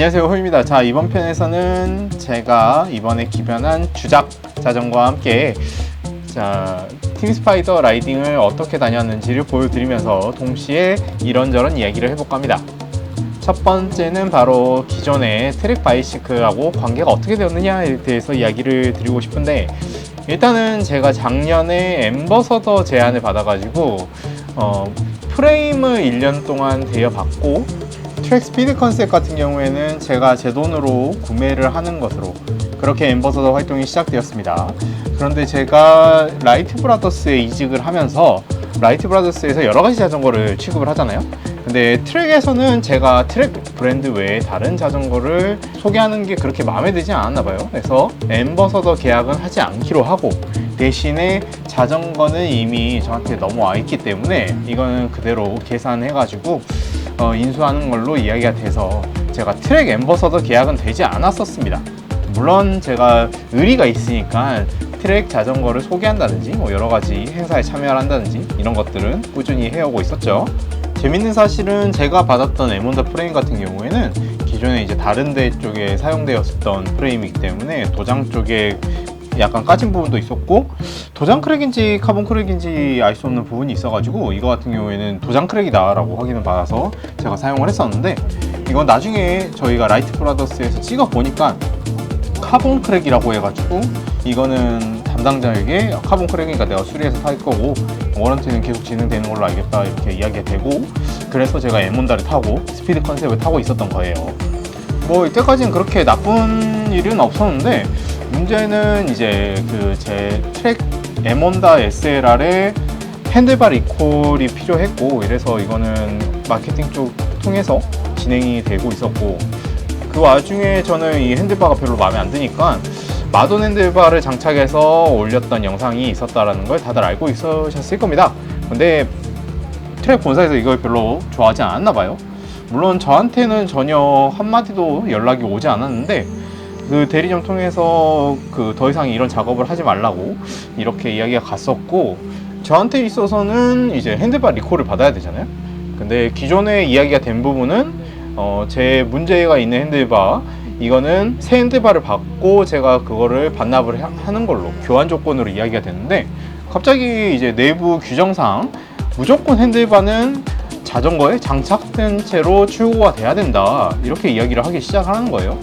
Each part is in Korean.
안녕하세요, 호입니다. 자, 이번 편에서는 제가 이번에 기변한 주작 자전거와 함께 팀스파이더 라이딩을 어떻게 다녔는지를 보여드리면서 동시에 이런저런 이야기를 해볼까 합니다. 첫 번째는 바로 기존의 트랙 바이시클하고 관계가 어떻게 되었느냐에 대해서 이야기를 드리고 싶은데, 일단은 제가 작년에 앰버서더 제안을 받아가지고 프레임을 1년 동안 대여받고, 트랙 스피드 컨셉 같은 경우에는 제가 제 돈으로 구매를 하는 것으로 그렇게 앰버서더 활동이 시작되었습니다. 그런데 제가 라이트 브라더스에 이직을 하면서 라이트 브라더스에서 여러 가지 자전거를 취급을 하잖아요. 근데 트랙에서는 제가 트랙 브랜드 외에 다른 자전거를 소개하는 게 그렇게 마음에 들지 않았나 봐요. 그래서 앰버서더 계약은 하지 않기로 하고, 대신에 자전거는 이미 저한테 넘어와 있기 때문에 이거는 그대로 계산해가지고 인수하는 걸로 이야기가 돼서 제가 트랙 앰버서더 계약은 되지 않았었습니다. 물론 제가 의리가 있으니까 트랙 자전거를 소개한다든지 여러 가지 행사에 참여를 한다든지 이런 것들은 꾸준히 해오고 있었죠. 재밌는 사실은 제가 받았던 에몬더 프레임 같은 경우에는 기존에 이제 다른 데 쪽에 사용되었던 프레임이기 때문에 도장 쪽에 약간 까진 부분도 있었고, 도장 크랙인지 카본 크랙인지 알 수 없는 부분이 있어가지고 이거 같은 경우에는 도장 크랙이다 라고 확인을 받아서 제가 사용을 했었는데, 이건 나중에 저희가 라이트 브라더스에서 찍어 보니까 카본 크랙이라고 해가지고 이거는 담당자에게 카본 크랙이니까 내가 수리해서 살 거고 워런티는 계속 진행되는 걸로 알겠다 이렇게 이야기가 되고, 그래서 제가 에몬다를 타고 스피드 컨셉을 타고 있었던 거예요. 이때까지는 그렇게 나쁜 일은 없었는데, 문제는 이제 제 트랙 에몬다 SLR에 핸들바 리콜이 필요했고, 이래서 이거는 마케팅 쪽 통해서 진행이 되고 있었고, 그 와중에 저는 이 핸들바가 별로 마음에 안 드니까 마돈 핸들바를 장착해서 올렸던 영상이 있었다는 걸 다들 알고 있으셨을 겁니다. 근데 트랙 본사에서 이걸 별로 좋아하지 않았나 봐요. 물론 저한테는 전혀 한마디도 연락이 오지 않았는데, 그 대리점 통해서 더 이상 이런 작업을 하지 말라고 이렇게 이야기가 갔었고, 저한테 있어서는 이제 핸들바 리콜을 받아야 되잖아요. 근데 기존에 이야기가 된 부분은 제 문제가 있는 핸들바, 이거는 새 핸들바를 받고 제가 그거를 반납을 하는 걸로 교환 조건으로 이야기가 됐는데, 갑자기 이제 내부 규정상 무조건 핸들바는 자전거에 장착된 채로 출고가 돼야 된다 이렇게 이야기를 하기 시작하는 거예요.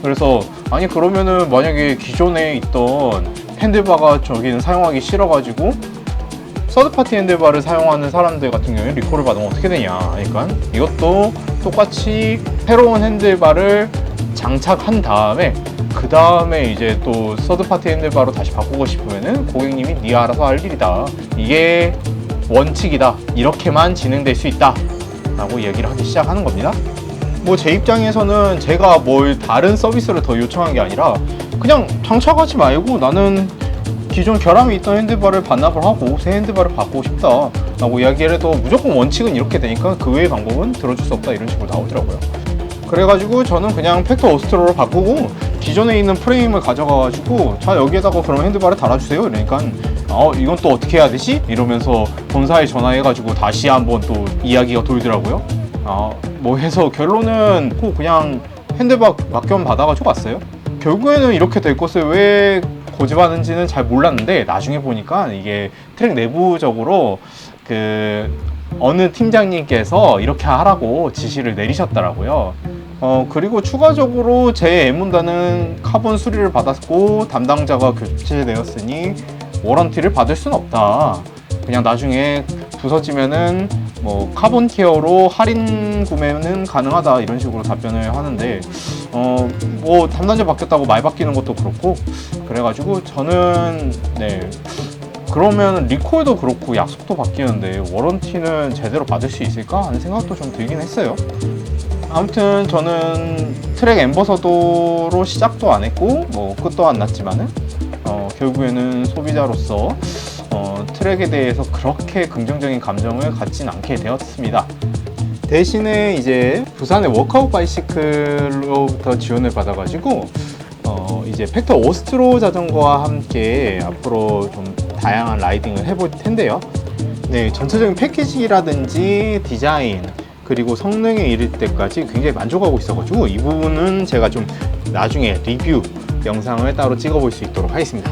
그래서 아니 그러면은 만약에 기존에 있던 핸들바가 저기는 사용하기 싫어가지고 서드파티 핸들바를 사용하는 사람들 같은 경우에 리콜을 받으면 어떻게 되냐, 그러니까 이것도 똑같이 새로운 핸들바를 장착한 다음에 그 다음에 이제 또 서드파티 핸들바로 다시 바꾸고 싶으면은 고객님이 네 알아서 할 일이다, 이게 원칙이다, 이렇게만 진행될 수 있다 라고 얘기를 하기 시작하는 겁니다. 제 입장에서는 제가 뭘 다른 서비스를 더 요청한 게 아니라 그냥 장착하지 말고 나는 기존 결함이 있던 핸들바를 반납을 하고 새 핸들바를 바꾸고 싶다 라고 이야기를 해도 무조건 원칙은 이렇게 되니까 그 외의 방법은 들어줄 수 없다 이런 식으로 나오더라고요. 그래가지고 저는 그냥 팩터 오스트로로 바꾸고 기존에 있는 프레임을 가져가가지고 자 여기에다가 그럼 핸들바를 달아주세요 이러니까 이건 또 어떻게 해야 되지? 이러면서 본사에 전화해가지고 다시 한번 또 이야기가 돌더라고요. 해서 결론은 그냥 핸들바 맡겨 받아가지고 왔어요. 결국에는 이렇게 될 것을 왜 고집하는지는 잘 몰랐는데, 나중에 보니까 이게 트랙 내부적으로 어느 팀장님께서 이렇게 하라고 지시를 내리셨더라고요. 그리고 추가적으로 제 에몬다는 카본 수리를 받았고 담당자가 교체되었으니 워런티를 받을 수는 없다. 그냥 나중에 부서지면은 카본 케어로 할인 구매는 가능하다 이런 식으로 답변을 하는데, 담당자 바뀌었다고 말 바뀌는 것도 그렇고, 그래가지고 저는 그러면 리콜도 그렇고 약속도 바뀌는데 워런티는 제대로 받을 수 있을까 하는 생각도 좀 들긴 했어요. 아무튼 저는 트랙 앰버서더로 시작도 안 했고 끝도 안 났지만은 결국에는 소비자로서 트랙에 대해서 그렇게 긍정적인 감정을 갖진 않게 되었습니다. 대신에 이제 부산의 워크아웃 바이시클로부터 지원을 받아가지고 이제 팩터 오스트로 자전거와 함께 앞으로 좀 다양한 라이딩을 해볼 텐데요. 전체적인 패키지라든지 디자인, 그리고 성능에 이를 때까지 굉장히 만족하고 있어가지고 이 부분은 제가 좀 나중에 리뷰 영상을 따로 찍어볼 수 있도록 하겠습니다.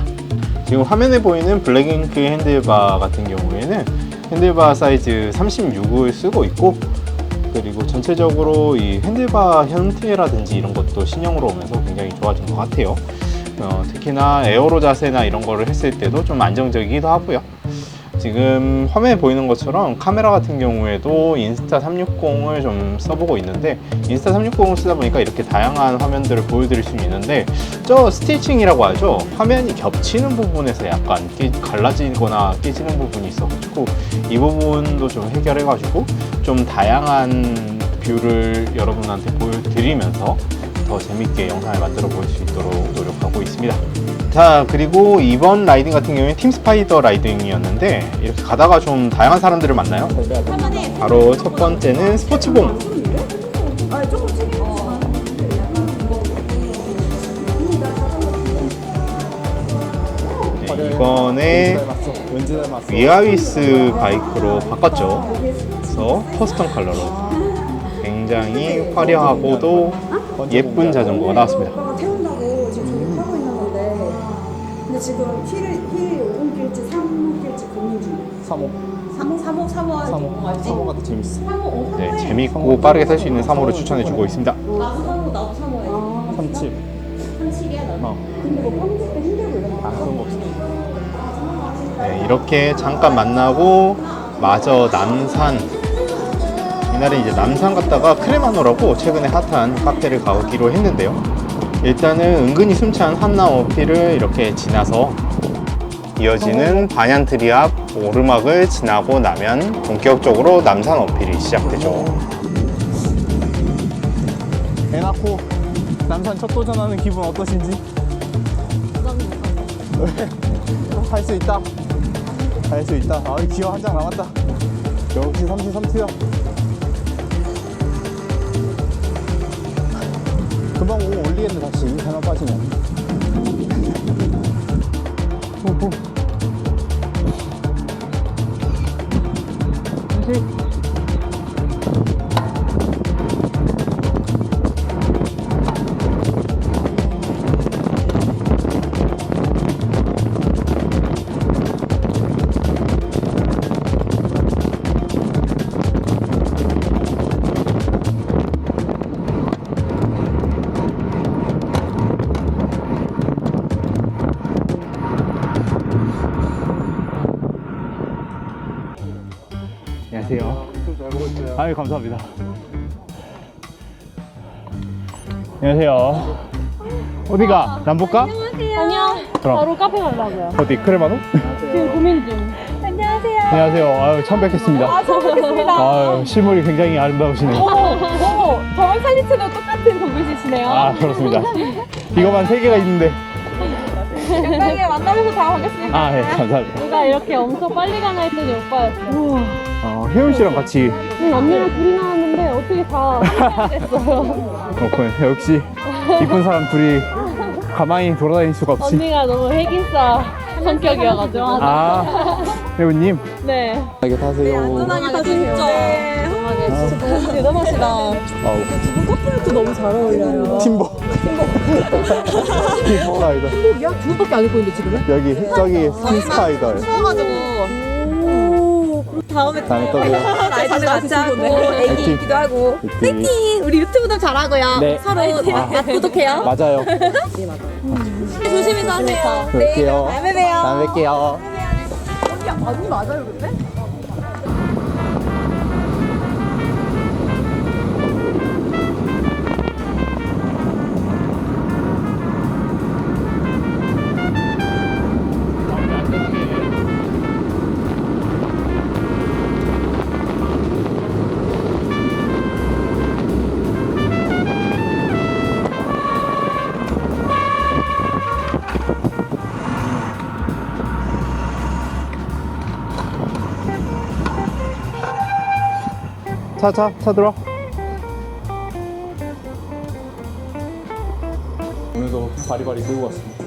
지금 화면에 보이는 블랙잉크 핸들바 같은 경우에는 핸들바 사이즈 36을 쓰고 있고, 그리고 전체적으로 이 핸들바 형태라든지 이런 것도 신형으로 오면서 굉장히 좋아진 것 같아요. 특히나 에어로 자세나 이런 거를 했을 때도 좀 안정적이기도 하고요. 지금 화면에 보이는 것처럼 카메라 같은 경우에도 인스타 360을 좀 써보고 있는데, 인스타 360을 쓰다 보니까 이렇게 다양한 화면들을 보여드릴 수 있는데, 저 스티칭이라고 하죠. 화면이 겹치는 부분에서 약간 갈라지거나 깨지는 부분이 있어가지고 이 부분도 좀 해결해가지고 좀 다양한 뷰를 여러분한테 보여드리면서 더 재밌게 영상을 만들어 볼 수 있도록 노력하고 있습니다. 자, 그리고 이번 라이딩 같은 경우에는 팀 스파이더 라이딩이었는데, 이렇게 가다가 좀 다양한 사람들을 만나요. 바로 첫 번째는 스포츠봉. 네, 이번에 위아위스 바이크로 바꿨죠. 그래서 커스텀 컬러로 굉장히 화려하고도 예쁜 자전거가 나왔습니다. 오빠가 태운다고 지금 하고 있는 건데, 근데 지금 휠 5길지 3길지 고민 중이에요. 3호 사모가 더 재밌어. 네, 재밌고 빠르게 탈 수 있는 3호를 추천해주고 있습니다. 나도 3호예요. 37. 37이야 나. 근데 뭐 평소 때 힘들고 이런 거 그런 거 없어. 네, 이렇게 잠깐 만나고 마저 남산, 이날은 이제 남산 갔다가 크레마노라고 최근에 핫한 카페를 가기로 했는데요. 일단은 은근히 숨찬 한남 어필을 이렇게 지나서 이어지는 반얀트리 앞 오르막을 지나고 나면 본격적으로 남산 어필이 시작되죠. 애 낳고 남산 첫 도전하는 기분 어떠신지? 할 수 있다. 할 수 있다. 아, 기어 한 장 남았다. 역시 33티야. 금방 오고 올리겠네. 다시 하나 빠지면. 안녕하세요. 잘 보고 있어요. 아유, 감사합니다. 안녕하세요. 어디가? 남북가? 아니요. 그럼. 바로 카페 가려고요. 어디? 크레마노? 지금 고민 중. 안녕하세요. 안녕하세요. 아유, 처음 뵙겠습니다. 처음 뵙겠습니다. 아유, 실물이 굉장히 아름다우시네요. 저랑 사진 찍은 똑같은 동글씨시네요. 아, 그렇습니다. 이거만 3개가 있는데. 영광에 만나면서 다 반갑습니다. 아, 예, 감사합니다. 누가 이렇게 엄청 빨리 가나 했더니 오빠였어요. 혜윤 씨랑 같이. 언니랑 둘이 나왔는데 어떻게 다 함께 됐어요. 그렇군요. 역시 이쁜 사람 둘이 가만히 돌아다닐 수가 없지. 언니가 너무 핵인싸 성격이어가지고. 아, 혜윤님. 네. 편하게 타세요. 안전하게 진짜. 진짜 대단하시다. 아우, 두분 커플도 너무 잘 어울려요. 팀버. 팀버라이더. 야, 두 분밖에 안 입고 있는데 지금은? 여기, 저기, 스파이더예요. 추워가지고. 다음에 다음에 또 봬요. 라이딩도 같이 하고 애기 화이팅. 있기도 하고 화이팅. 우리 유튜브도 잘하고요. 네. 서로 구독해요. 맞아요. 조심히 가세요. 뵐게요. 다음에 봬요. 다음에 뵐게요. 아니 맞아요 근데? 차 들어. 오늘도 바리바리 들고 왔습니다.